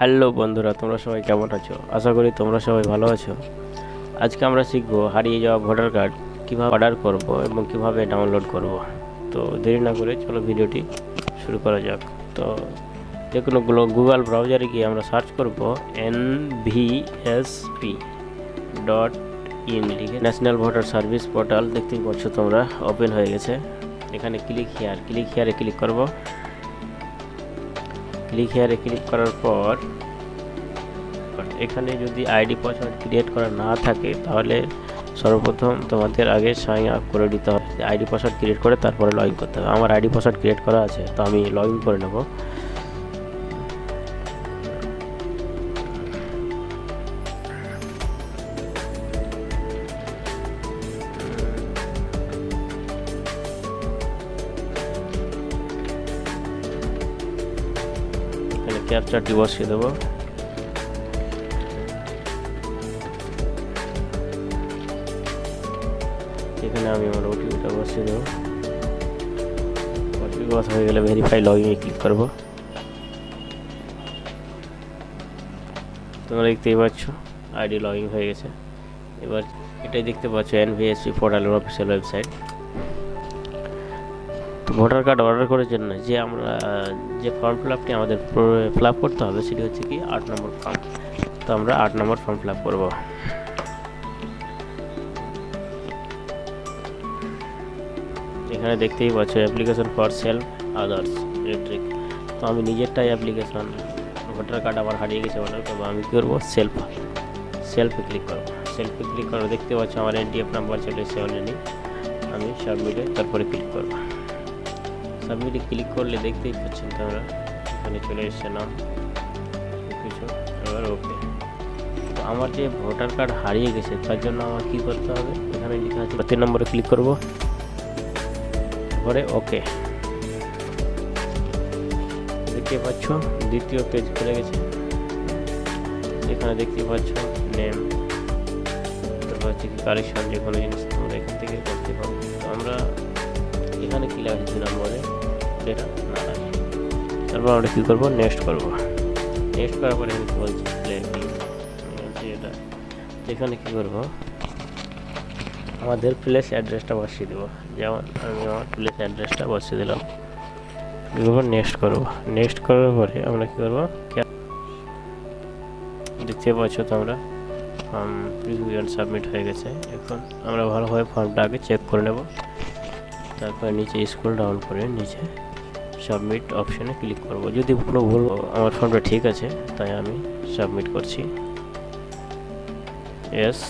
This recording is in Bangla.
হ্যালো বন্ধুরা, তোমরা সবাই কেমন আছো? আশা করি তোমরা সবাই ভালো আছো। আজকে আমরা শিখবো হারিয়ে যাওয়া ভোটার কার্ড কীভাবে অর্ডার করব এবং কিভাবে ডাউনলোড করব। তো দেরি না করে চলো ভিডিওটি শুরু করা যাক। তো যে কোনো গুগল ব্রাউজারে গিয়ে আমরা সার্চ করব nvsp.in লিখে ন্যাশনাল ভোটার সার্ভিস পোর্টাল দেখতেই পাচ্ছ তোমরা, ওপেন হয়ে গেছে। এখানে ক্লিক হিয়ারে ক্লিক করব। ক্লিক করার পর এখানে যদি আইডি পাসওয়ার্ড ক্রিয়েট করা না থাকে তাহলে সর্বপ্রথম তোমাদের আগে সাইন আপ করে দিতে হবে। আইডি পাসওয়ার্ড ক্রিয়েট করে তারপরে লগ ইন করতে হবে। আমার আইডি পাসওয়ার্ড ক্রিয়েট করা আছে, তো আমি লগ ইন করে নেব। এখানে ক্যাপচারটি বসিয়ে দেবো। এখানে আমি আমার ওটিপিটা বসিয়ে দেবো। ওটিপি বসা হয়ে গেলে ভেরিফাই লগইনে ক্লিক করব। তোমরা দেখতেই পাচ্ছ আইডি লগ ইন হয়ে গেছে। এবার এটাই দেখতে পাচ্ছ এনভিএসপি পোর্টালের অফিসিয়াল ওয়েবসাইট। তো ভোটার কার্ড অর্ডার করার জন্য যে ফর্ম ফিল আপটি আমাদের ফিল আপ করতে হবে সেটি হচ্ছে কি 8 নম্বর ফর্ম। তো আমরা 8 নম্বর ফর্ম ফিল আপ করবো। এখানে দেখতেই পাচ্ছ application for self others electric. তো আমি নিজেরটাই অ্যাপ্লিকেশন, ভোটার কার্ড আমার হারিয়ে গেছে অর্ডার করবো। আমি কী করবো, সেলফে ক্লিক করবো। দেখতে পাচ্ছ আমার এনডিএফ নাম্বার চলে এসেছে অলরেডি। আমি সাবমিটে তারপরে ক্লিক করবো। সাবমিটে ক্লিক করলে দেখতেই পাচ্ছেন তোমরা এখানে চলে এসছে নাম কিছু। এবার ওকে। তো আমার যে ভোটার কার্ড হারিয়ে গেছে তার জন্য আমার কী করতে হবে, এখানে লেখা আছে 3 নম্বরে ক্লিক করবো, পরে ওকে। দেখতে পাচ্ছ দ্বিতীয় পেজ খুলে গেছে। এখানে দেখতে পাচ্ছ নেম, তারপর হচ্ছে কি কারেকশন, যে কোনো জিনিস তোমরা এখান থেকে করতে পারো। তো আমরা এখানে কি লাগছে 2 নম্বরে এটা না লাগে। তারপর আমরা কী করবো, নেক্সট করবো। নেক্সট করার পরে আমি বলছি এটা এখানে কী করবো, আমাদের প্লেস অ্যাড্রেসটা বসিয়ে দেবো। যেমন আমি আমার প্লেস অ্যাড্রেসটা বসিয়ে দিলাম। নেক্সট করবো। নেক্সট করার পরে আমরা কী করবো, দেখতে পাচ্ছ তোমরা ফর্ম প্রিভিউ সাবমিট হয়ে গেছে। এখন আমরা ভালোভাবে ফর্মটা আগে চেক করে নেব। তারপরে নিচে স্ক্রল ডাউন করে নিচে সাবমিট অপশানে ক্লিক করব। যদি কোনো ভুল, আমার ফর্মটা ঠিক আছে তাই আমি সাবমিট করছি। ইয়েস।